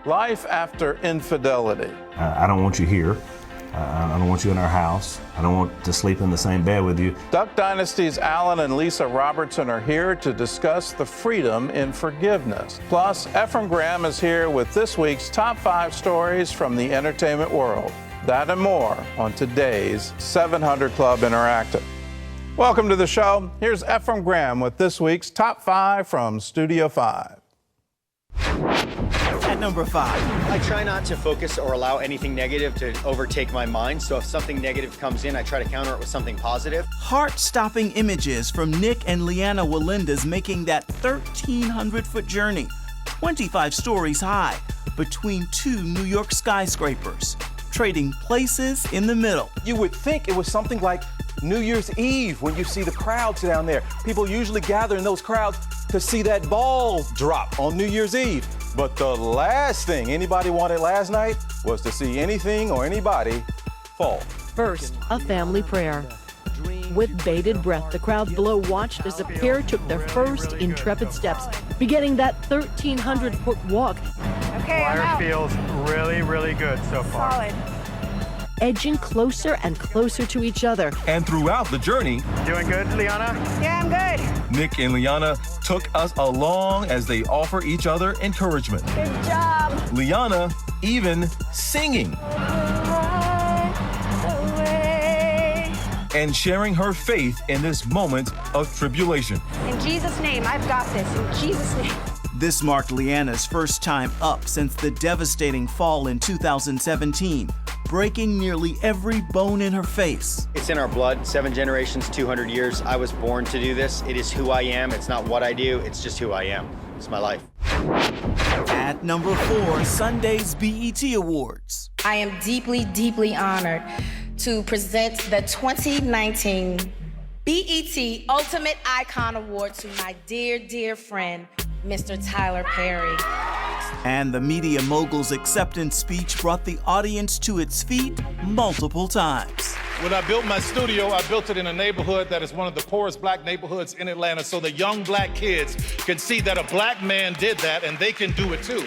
Life after infidelity. I don't want you here. I don't want you in our house. I don't want to sleep in the same bed with you. Duck Dynasty's Alan and Lisa Robertson are here to discuss the freedom in forgiveness. Plus, Ephraim Graham is here with this week's top 5 stories from the entertainment world. That and more on today's 700 Club Interactive. Welcome to the show. Here's Ephraim Graham with this week's top 5 from Studio 5. At number 5. I try not to focus or allow anything negative to overtake my mind, so if something negative comes in, I try to counter it with something positive. Heart-stopping images from Nick and Leanna Walinda's making that 1,300-foot journey, 25 stories high, between 2 New York skyscrapers, trading places in the middle. You would think it was something like New Year's Eve when you see the crowds down there. People usually gather in those crowds to see that ball drop on New Year's Eve. But the last thing anybody wanted last night was to see anything or anybody fall. First, a family prayer. With bated breath, the crowd below watched as the pair took their first intrepid steps, beginning that 1,300-foot walk. Okay, Water feels really, really good so far. Solid. Edging closer and closer to each other. And throughout the journey, Doing good, Liana? Yeah, I'm good. Nick and Liana took us along as they offer each other encouragement. Good job. Liana even singing and sharing her faith in this moment of tribulation. In Jesus' name, I've got this. In Jesus' name. This marked Leanna's first time up since the devastating fall in 2017, breaking nearly every bone in her face. It's in our blood, 7 generations, 200 years. I was born to do this. It is who I am. It's not what I do, it's just who I am. It's my life. At number 4, Sunday's BET Awards. I am deeply, deeply honored to present the 2019 BET Ultimate Icon Award to my dear, dear friend, Mr. Tyler Perry. And the media mogul's acceptance speech brought the audience to its feet multiple times. When I built my studio, I built it in a neighborhood that is one of the poorest black neighborhoods in Atlanta, so the young black kids can see that a black man did that and they can do it too.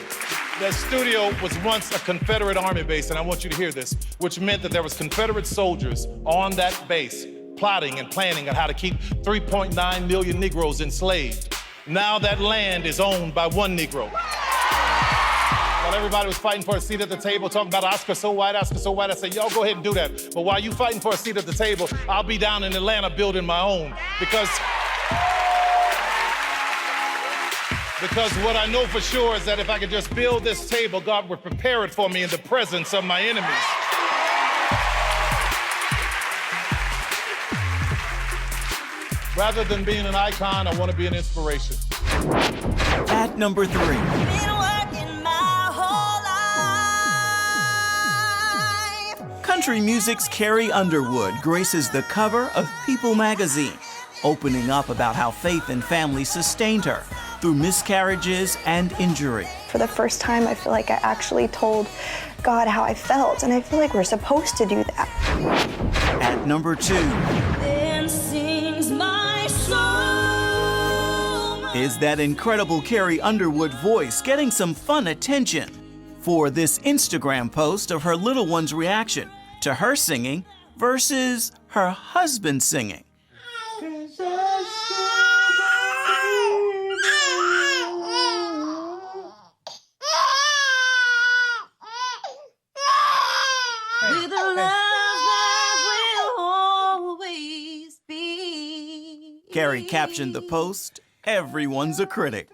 That studio was once a Confederate Army base, and I want you to hear this, which meant that there was Confederate soldiers on that base plotting and planning on how to keep 3.9 million Negroes enslaved. Now that land is owned by 1 Negro. While everybody was fighting for a seat at the table, talking about Oscar so white, I said, y'all go ahead and do that. But while you fighting for a seat at the table, I'll be down in Atlanta building my own. Because what I know for sure is that if I could just build this table, God would prepare it for me in the presence of my enemies. Rather than being an icon, I want to be an inspiration. At number 3. Country music's Carrie Underwood graces the cover of People magazine, opening up about how faith and family sustained her through miscarriages and injury. For the first time, I feel like I actually told God how I felt, and I feel like we're supposed to do that. At number 2. Then sings my soul. Is that incredible Carrie Underwood voice getting some fun attention for this Instagram post of her little one's reaction to her singing versus her husband singing. With a love that will always be. Carrie captioned the post, "Everyone's a critic."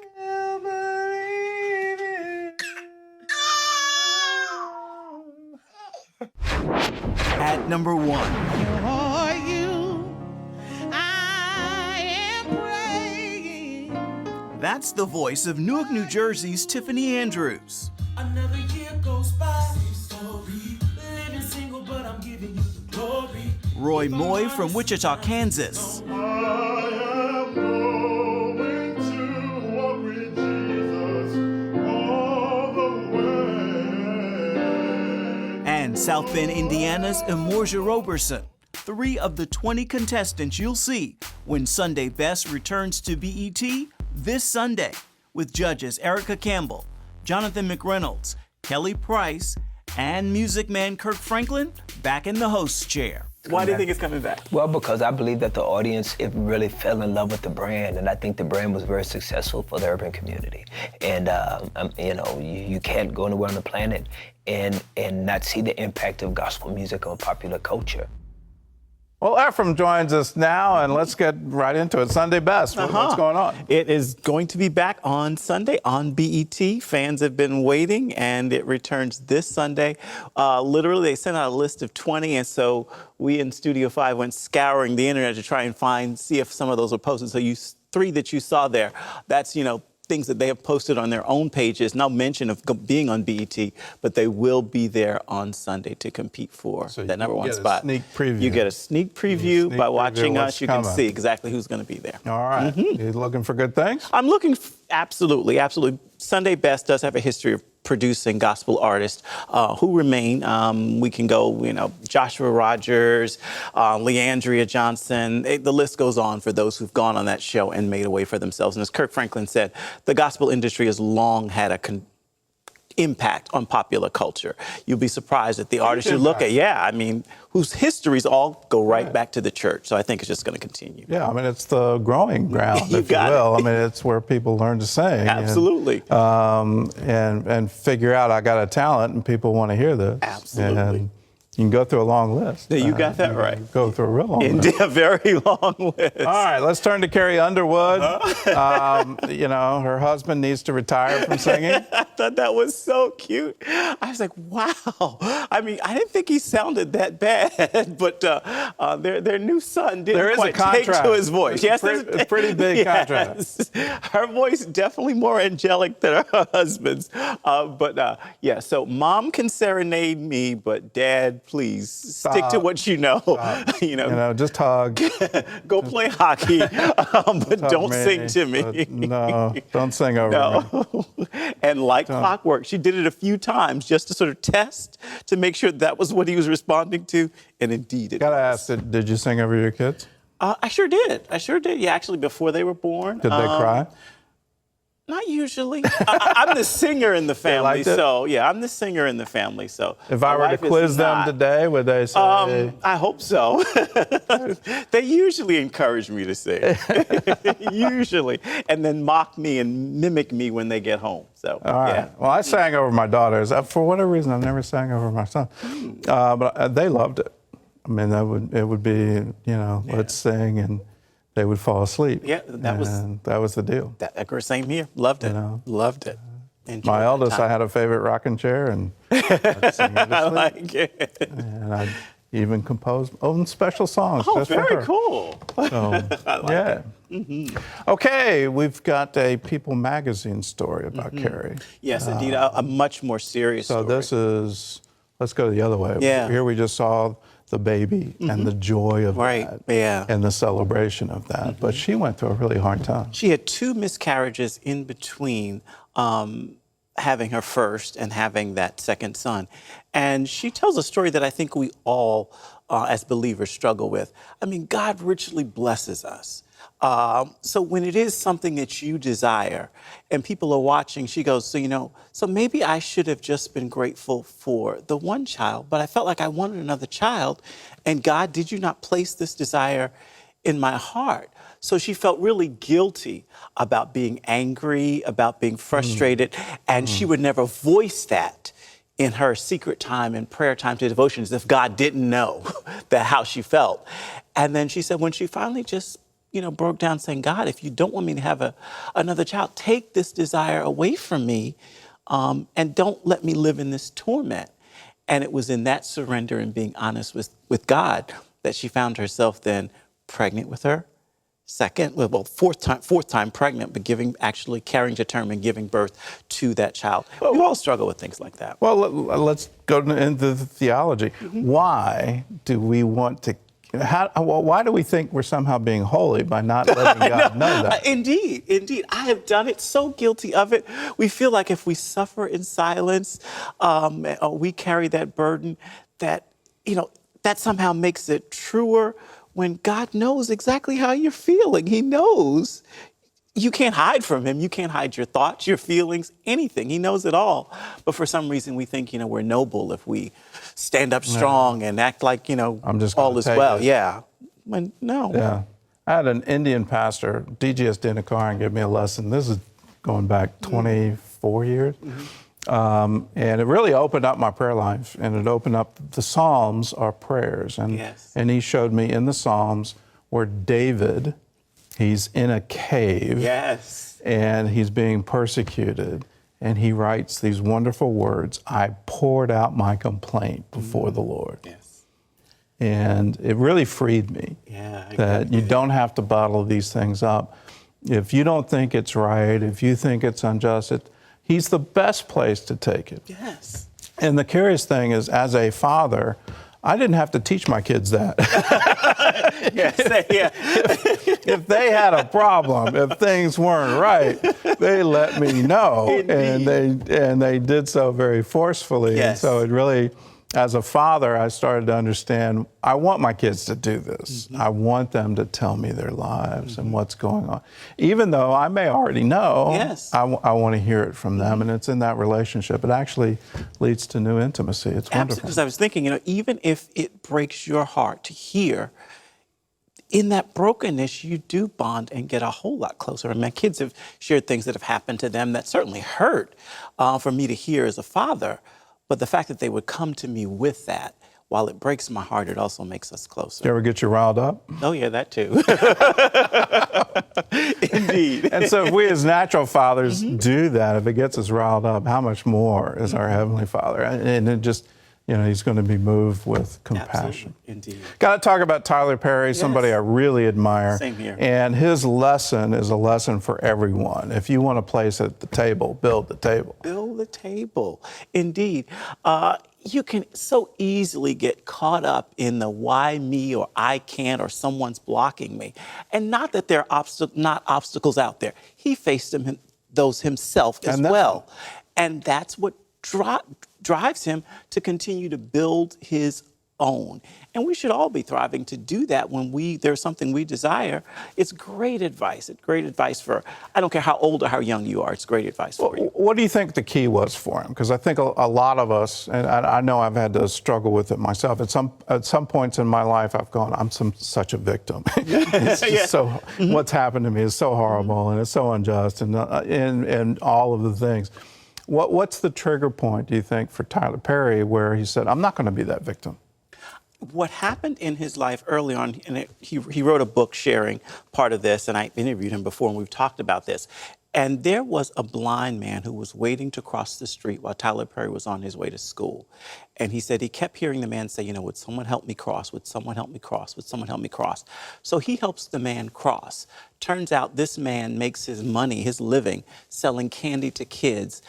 At number 1. That's the voice of Newark, New Jersey's Tiffany Andrews. Another year goes by, living single, but I'm giving you the glory. Roy Moy from Wichita, Kansas. And South Bend, Indiana's Emorja Robertson. 3 of the 20 contestants you'll see when Sunday Best returns to BET this Sunday with judges Erica Campbell, Jonathan McReynolds, Kelly Price, and Music Man Kirk Franklin back in the host chair. Why do you think it's coming back? Well, because I believe that the audience really fell in love with the brand, and I think the brand was very successful for the urban community. And you can't go anywhere on the planet and not see the impact of gospel music on popular culture. Well, Ephraim joins us now, and let's get right into it. Sunday Best, what's going on? It is going to be back on Sunday on BET. Fans have been waiting, and it returns this Sunday. Literally, they sent out a list of 20, and so we in Studio 5 went scouring the internet to try and see if some of those were posted. So three that you saw there, that's, things that they have posted on their own pages. No mention of being on BET, but they will be there on Sunday to compete for that number one spot. Sneak preview. You get a sneak preview by watching us. You can see exactly who's going to be there. All right. You looking for good things? I'm looking, absolutely. Sunday Best does have a history of producing gospel artists who remain. We can go, Joshua Rogers, Leandria Johnson. The list goes on for those who've gone on that show and made a way for themselves. And as Kirk Franklin said, the gospel industry has long had a impact on popular culture. You'll be surprised at the artists you look at. Whose histories all go right back to the church. So I think it's just going to continue. Yeah, it's the growing ground, if you will. It's where people learn to sing. Absolutely. And figure out I got a talent and people want to hear this. Absolutely. And you can go through a long list. You got that right. Go through a real long list. Indeed, a very long list. All right, let's turn to Carrie Underwood. Her husband needs to retire from singing. I thought that was so cute. I was like, wow. I didn't think he sounded that bad, but their new son didn't quite take to his voice. It's a pretty big contrast. Her voice definitely more angelic than her husband's. So mom can serenade me, but dad, please stick to what you know. Just hug. Go play hockey, but don't sing to me. No, don't sing over me. And like clockwork, she did it a few times just to sort of test to make sure that was what he was responding to, and indeed it Gotta ask, did you sing over your kids? I sure did. Yeah, actually, before they were born. Did they cry? Not usually. I'm the singer in the family, so I'm the singer in the family. So if I were to quiz them today, would they say? I hope so. They usually encourage me to sing, usually, and then mock me and mimic me when they get home. So all right. Yeah. Well, I sang over my daughters. For whatever reason, I never sang over my son, but they loved it. It would be let's sing and. They would fall asleep. Yeah, that was the deal. Same here. Loved it. Loved it. My eldest, I had a favorite rocking chair, and I'd sing her to sleep. I like it. And I'd even compose own special songs just for her. Very cool. So, I like it. Okay, we've got a People magazine story about Carrie. Yes, indeed, a much more serious story. So let's go the other way. Yeah. Here we just saw the baby and the joy of that and the celebration of that. But she went through a really hard time. She had 2 miscarriages in between having her first and having that second son. And she tells a story that I think we all, as believers, struggle with. God richly blesses us. So when it is something that you desire and people are watching, she goes, so maybe I should have just been grateful for the one child, but I felt like I wanted another child. And God, did you not place this desire in my heart? So she felt really guilty about being angry, about being frustrated, and she would never voice that in her secret time and prayer time to devotions if God didn't know how she felt. And then she said when she finally just broke down saying, God, if you don't want me to have another child, take this desire away from me and don't let me live in this torment. And it was in that surrender and being honest with God that she found herself then pregnant with her fourth time pregnant, but actually carrying to term and giving birth to that child. We all struggle with things like that. Well, let's go into the theology. Why do we want to why do we think we're somehow being holy by not letting God know that? Indeed. I have done it, so guilty of it. We feel like if we suffer in silence, or we carry that burden, that somehow makes it truer when God knows exactly how you're feeling. He knows you can't hide from him. You can't hide your thoughts, your feelings, anything. He knows it all. But for some reason, we think, we're noble if we stand up strong and act like, I'm just all is well. it. Yeah. When, no. Yeah. I had an Indian pastor, DGS Dinakaran, give me a lesson. This is going back 24 years. And it really opened up my prayer life. And it opened up, the Psalms are prayers. And he showed me in the Psalms where David, he's in a cave. Yes. And he's being persecuted. And he writes these wonderful words, I poured out my complaint before the Lord. Yes. And it really freed me that you don't have to bottle these things up. If you don't think it's right, if you think it's unjust, he's the best place to take it. Yes. And the curious thing is, as a father, I didn't have to teach my kids that. If they had a problem, if things weren't right, they let me know. And they did so very forcefully. Yes. And so it really, as a father, I started to understand, I want my kids to do this. I want them to tell me their lives and what's going on. Even though I may already know, I want to hear it from them. And it's in that relationship. It actually leads to new intimacy. It's wonderful. Because I was thinking, even if it breaks your heart to hear, in that brokenness, you do bond and get a whole lot closer. And my kids have shared things that have happened to them that certainly hurt for me to hear as a father. But the fact that they would come to me with that, while it breaks my heart, it also makes us closer. You ever get you riled up? Oh, yeah, that too. Indeed. And so if we as natural fathers do that, if it gets us riled up, how much more is our Heavenly Father? And it just, he's going to be moved with compassion. Absolutely. Indeed. Got to talk about Tyler Perry, somebody I really admire. Same here. And his lesson is a lesson for everyone. If you want a place at the table, build the table. Build the table. Indeed. You can so easily get caught up in the why me or I can't or someone's blocking me. And not that there are not obstacles out there. He faced those himself as well. And that's what drives him to continue to build his own. And we should all be thriving to do that when there's something we desire. It's great advice. It's great advice for, I don't care how old or how young you are, it's great advice for you. What do you think the key was for him? Because I think a lot of us, and I know I've had to struggle with it myself, at some points in my life I've gone, I'm such a victim. It's just so, what's happened to me is so horrible and it's so unjust and all of the things. What's the trigger point, do you think, for Tyler Perry where he said, I'm not going to be that victim? What happened in his life early on, and he wrote a book sharing part of this, and I interviewed him before, and we've talked about this. And there was a blind man who was waiting to cross the street while Tyler Perry was on his way to school. And he said he kept hearing the man say, would someone help me cross? Would someone help me cross? Would someone help me cross? So he helps the man cross. Turns out this man makes his money, his living, selling candy to kids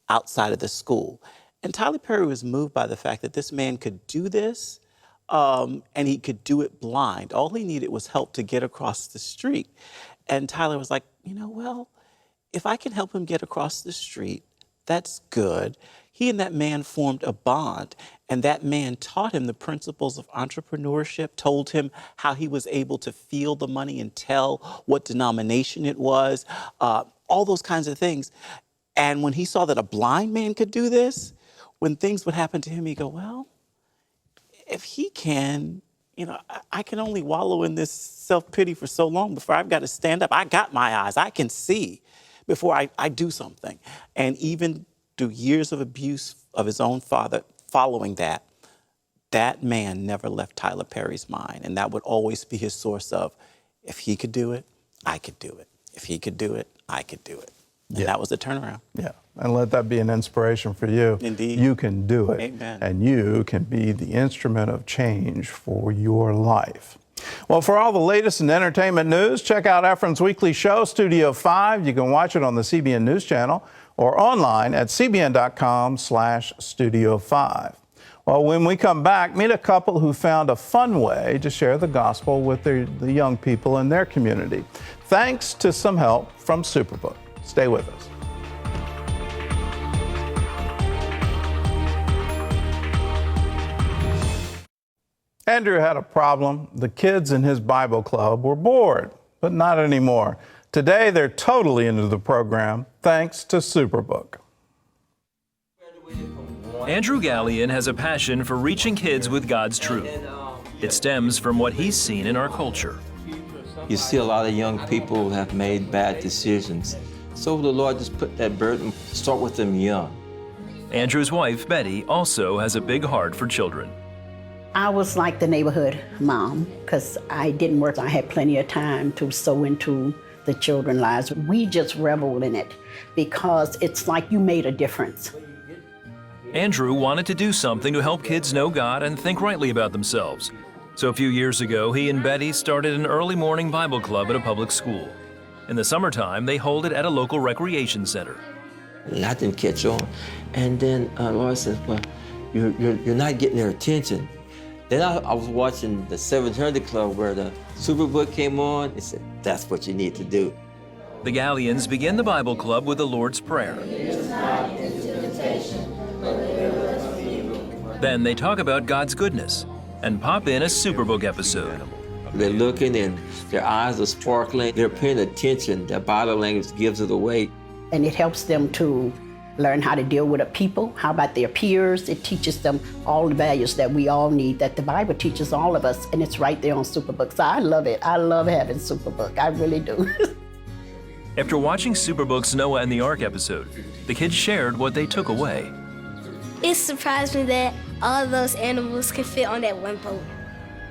outside of the school. And Tyler Perry was moved by the fact that this man could do this, and he could do it blind. All he needed was help to get across the street. And Tyler was like, well, if I can help him get across the street, that's good. He and that man formed a bond, and that man taught him the principles of entrepreneurship, told him how he was able to feel the money and tell what denomination it was, all those kinds of things. And when he saw that a blind man could do this, when things would happen to him, he'd go, well, if he can, I can only wallow in this self-pity for so long before I've got to stand up. I got my eyes. I can see before I do something. And even through years of abuse of his own father following that, that man never left Tyler Perry's mind. And that would always be his source of, if he could do it, I could do it. If he could do it, I could do it. And that was the turnaround. Yeah, and let that be an inspiration for you. Indeed. You can do it. Amen. And you can be the instrument of change for your life. Well, for all the latest in entertainment news, check out Efren's weekly show, Studio 5. You can watch it on the CBN News Channel or online at cbn.com/Studio5. Well, when we come back, meet a couple who found a fun way to share the gospel with the young people in their community, thanks to some help from Superbook. Stay with us. Andrew had a problem. The kids in his Bible club were bored, but not anymore. Today, they're totally into the program thanks to Superbook. Andrew Gallion has a passion for reaching kids with God's truth. It stems from what he's seen in our culture. You see a lot of young people who have made bad decisions. So the Lord just put that burden, start with them young. Andrew's wife, Betty, also has a big heart for children. I was like the neighborhood mom because I didn't work. I had plenty of time to sow into the children's lives. We just reveled in it because it's like you made a difference. Andrew wanted to do something to help kids know God and think rightly about themselves. So a few years ago, he and Betty started an early morning Bible club at a public school. In the summertime, they hold it at a local recreation center. And I didn't catch on. And then Lord says, well, you're not getting their attention. Then I was watching the 700 Club where the Superbook came on. He said, that's what you need to do. The Gallions begin the Bible club with the Lord's Prayer. Then they talk about God's goodness and pop in a Superbook episode. They're looking and their eyes are sparkling. They're paying attention. Their body language gives it away. And it helps them to learn how to deal with the people, how about their peers. It teaches them all the values that we all need, that the Bible teaches all of us, and it's right there on Superbook. So I love it. I love having Superbook. I really do. After watching Superbook's Noah and the Ark episode, the kids shared what they took away. It surprised me that all those animals could fit on that one boat.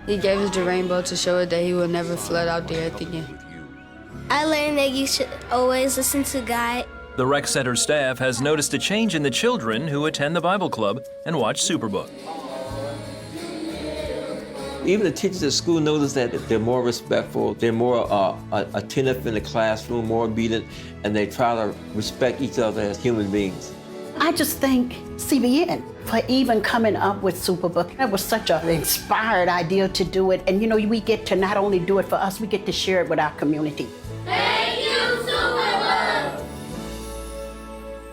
He gave us the rainbow to show us that he will never flood out the earth again. I learned that you should always listen to God. The rec center staff has noticed a change in the children who attend the Bible club and watch Superbook. Even the teachers at school notice that they're more respectful, they're more attentive in the classroom, more obedient, and they try to respect each other as human beings. I just thank CBN for even coming up with Superbook. That was such an inspired idea to do it. And you know, we get to not only do it for us, we get to share it with our community. Thank you, Superbook!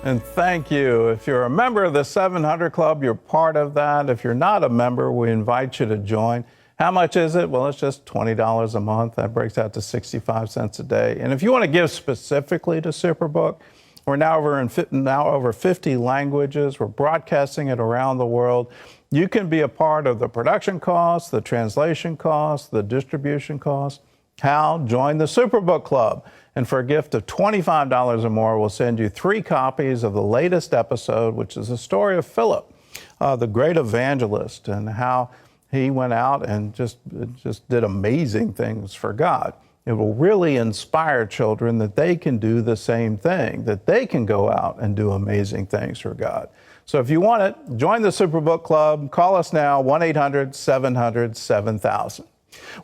And thank you. If you're a member of the 700 Club, you're part of that. If you're not a member, we invite you to join. How much is it? Well, it's just $20 a month. That breaks out to 65 cents a day. And if you want to give specifically to Superbook, we're now over 50 languages. We're broadcasting it around the world. You can be a part of the production costs, the translation costs, the distribution costs. How? Join the Superbook Club. And for a gift of $25 or more, we'll send you 3 copies of the latest episode, which is the story of Philip, the great evangelist, and how he went out and just did amazing things for God. It will really inspire children that they can do the same thing, that they can go out and do amazing things for God. So if you want it, join the Superbook Club. Call us now, 1-800-700-7000.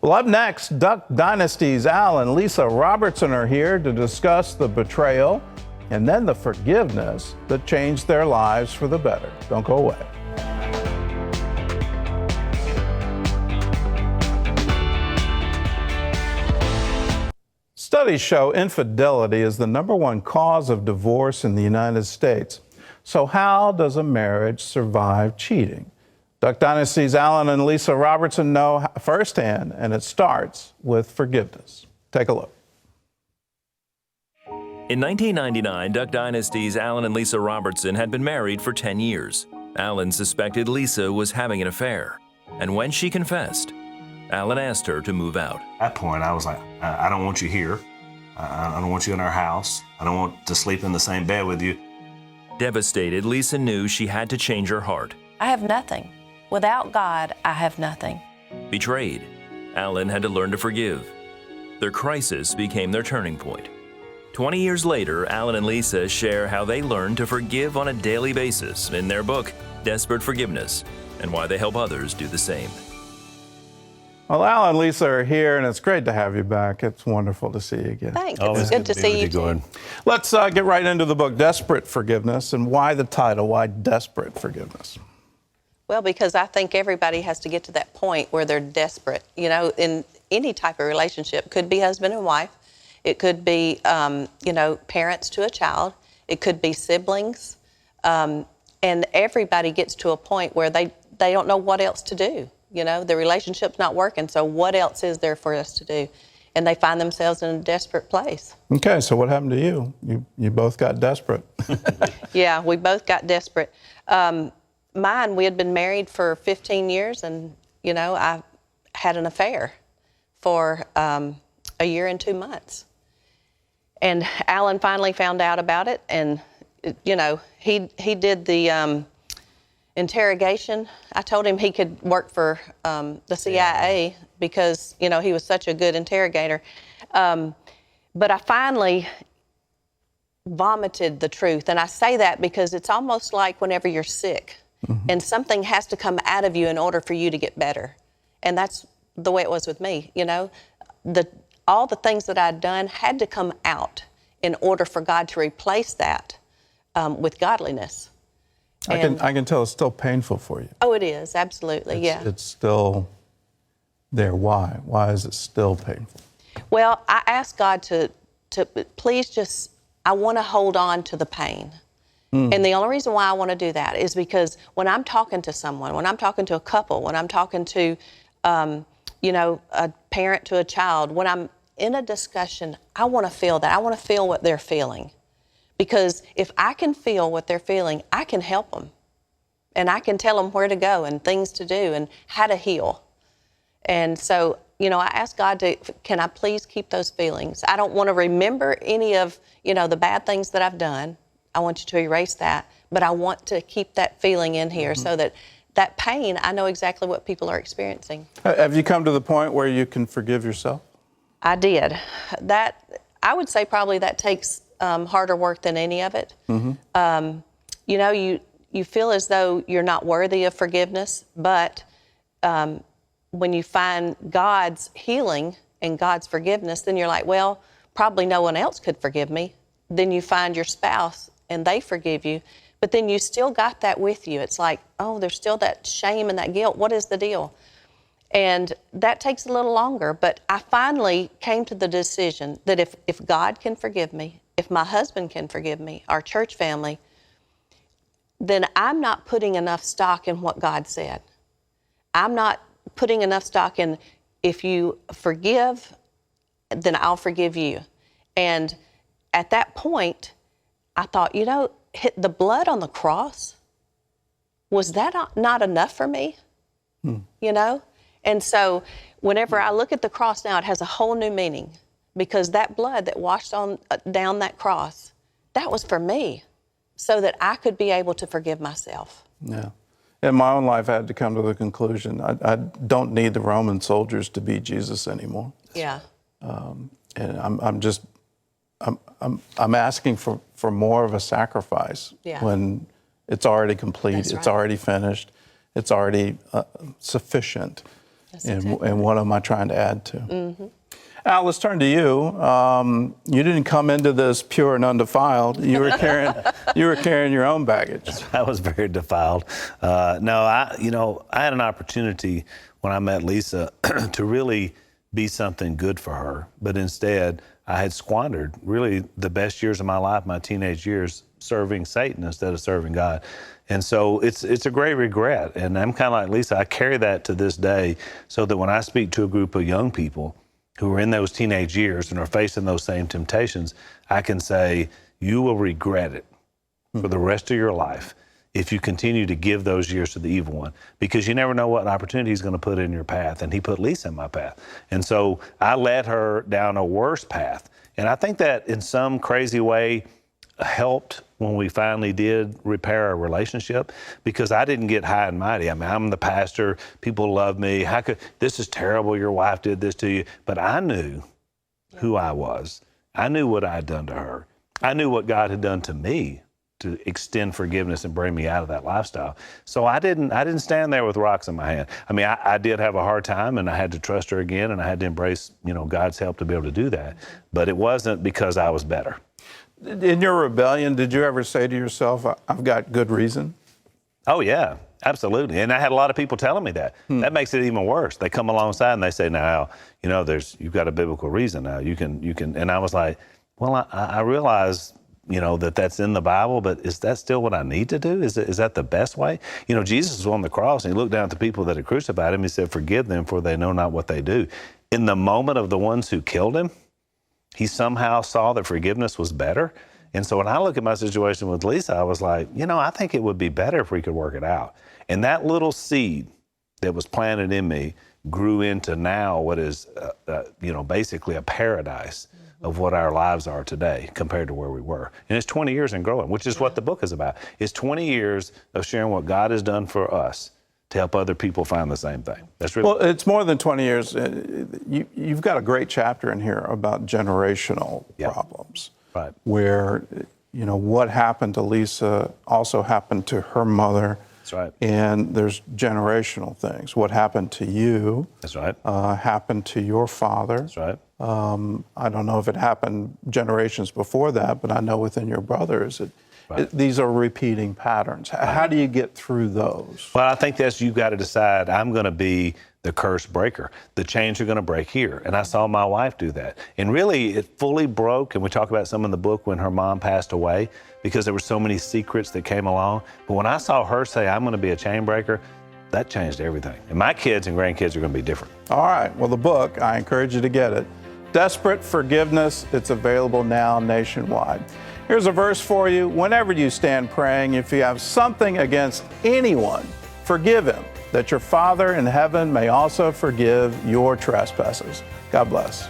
Well, up next, Duck Dynasty's Al and Lisa Robertson are here to discuss the betrayal and then the forgiveness that changed their lives for the better. Don't go away. Studies show infidelity is the #1 cause of divorce in the United States. So how does a marriage survive cheating? Duck Dynasty's Alan and Lisa Robertson know firsthand, and it starts with forgiveness. Take a look. In 1999, Duck Dynasty's Alan and Lisa Robertson had been married for 10 years. Alan suspected Lisa was having an affair, and when she confessed, Alan asked her to move out. At that point, I was like, I don't want you here. I don't want you in our house. I don't want to sleep in the same bed with you. Devastated, Lisa knew she had to change her heart. I have nothing. Without God, I have nothing. Betrayed, Alan had to learn to forgive. Their crisis became their turning point. 20 years later, Alan and Lisa share how they learn to forgive on a daily basis in their book, Desperate Forgiveness, and why they help others do the same. Well, Al and Lisa are here, and it's great to have you back. It's wonderful to see you again. Thanks. It's good to see you too. Let's get right into the book, Desperate Forgiveness, and why the title, why Desperate Forgiveness? Well, because I think everybody has to get to that point where they're desperate. You know, in any type of relationship, it could be husband and wife. It could be, parents to a child. It could be siblings. And everybody gets to a point where they don't know what else to do. You know, the relationship's not working, so what else is there for us to do? and they find themselves in a desperate place. Okay, so what happened to you? You both got desperate. Yeah, we both got desperate. Mine, we had been married for 15 years, and, you know, I had an affair for a year and 2 months. And Alan finally found out about it, and, you know, he did the interrogation. I told him he could work for the CIA because, you know, he was such a good interrogator. But I finally vomited the truth. And I say that because it's almost like whenever you're sick and something has to come out of you in order for you to get better. And that's the way it was with me, you know. All the things that I'd done had to come out in order for God to replace that with godliness. I can tell it's still painful for you. Oh, it is, absolutely, yeah. It's still there. Why? Why is it still painful? Well, I asked God to please just, I want to hold on to the pain. And the only reason why I want to do that is because when I'm talking to someone, when I'm talking to a couple, when I'm talking to, you know, a parent to a child, when I'm in a discussion, I want to feel that. I want to feel what they're feeling. Because if I can feel what they're feeling, I can help them. And I can tell them where to go and things to do and how to heal. And so, you know, I asked God can I please keep those feelings? I don't want to remember any of, you know, the bad things that I've done. I want you to erase that. But I want to keep that feeling in here so that pain, I know exactly what people are experiencing. Have you come to the point where you can forgive yourself? I did. I would say probably that takes harder work than any of it. You know, you feel as though you're not worthy of forgiveness, but when you find God's healing and God's forgiveness, then you're like, well, probably no one else could forgive me. Then you find your spouse and they forgive you, but then you still got that with you. It's like, oh, there's still that shame and that guilt. What is the deal? And that takes a little longer, but I finally came to the decision that if God can forgive me, if my husband can forgive me, our church family, then I'm not putting enough stock in what God said. I'm not putting enough stock in, if you forgive, then I'll forgive you. And at that point, I thought, you know, the blood on the cross, was that not enough for me? You know? And so whenever I look at the cross now, it has a whole new meaning, because that blood that washed down that cross, that was for me, so that I could be able to forgive myself. Yeah. In my own life, I had to come to the conclusion, I don't need the Roman soldiers to be Jesus anymore. Yeah. And I'm asking for more of a sacrifice when it's already complete, it's already finished, it's already sufficient. And what am I trying to add to? Al, let's turn to you. You didn't come into this pure and undefiled. You were carrying your own baggage. I was very defiled. No, I had an opportunity when I met Lisa to really be something good for her, but instead I had squandered really the best years of my life, my teenage years, serving Satan instead of serving God. And so it's a great regret. And I'm kind of like Lisa, I carry that to this day, so that when I speak to a group of young people who are in those teenage years and are facing those same temptations, I can say, you will regret it for the rest of your life if you continue to give those years to the evil one, because you never know what opportunity he's going to put in your path. And he put Lisa in my path. And so I led her down a worse path. And I think that in some crazy way helped when we finally did repair our relationship, because I didn't get high and mighty. I mean, I'm the pastor, people love me. This is terrible, your wife did this to you. But I knew who I was. I knew what I had done to her. I knew what God had done to me to extend forgiveness and bring me out of that lifestyle. So I didn't stand there with rocks in my hand. I mean, I did have a hard time, and I had to trust her again, and I had to embrace, God's help to be able to do that. But it wasn't because I was better. In your rebellion, did you ever say to yourself, I've got good reason? Oh, yeah, absolutely. And I had a lot of people telling me that. That makes it even worse. They come alongside and they say, now, you've got a biblical reason now. You can. And I was like, well, I realize, that's in the Bible, but is that still what I need to do? Is that the best way? Jesus was on the cross and he looked down at the people that had crucified him. He said, forgive them for they know not what they do. In the moment of the ones who killed him, he somehow saw that forgiveness was better. And so when I look at my situation with Lisa, I was like, I think it would be better if we could work it out. And that little seed that was planted in me grew into now what is, basically a paradise of what our lives are today compared to where we were. And it's 20 years and growing, which is what the book is about. It's 20 years of sharing what God has done for us to help other people find the same thing. That's really well. It's more than 20 years. You've got a great chapter in here about generational problems, right? Where what happened to Lisa also happened to her mother. That's right. And there's generational things. What happened to you? That's right. Happened to your father. That's right. I don't know if it happened generations before that, but I know within your brothers, these are repeating patterns. How do you get through those? Well, I think you've got to decide, I'm going to be the curse breaker. The chains are going to break here. And I saw my wife do that. And really, it fully broke, and we talk about some in the book when her mom passed away, because there were so many secrets that came along. But when I saw her say, I'm going to be a chain breaker, that changed everything. And my kids and grandkids are going to be different. All right. Well, the book, I encourage you to get it. Desperate Forgiveness. It's available now nationwide. Here's a verse for you. Whenever you stand praying, if you have something against anyone, forgive him, that your Father in heaven may also forgive your trespasses. God bless.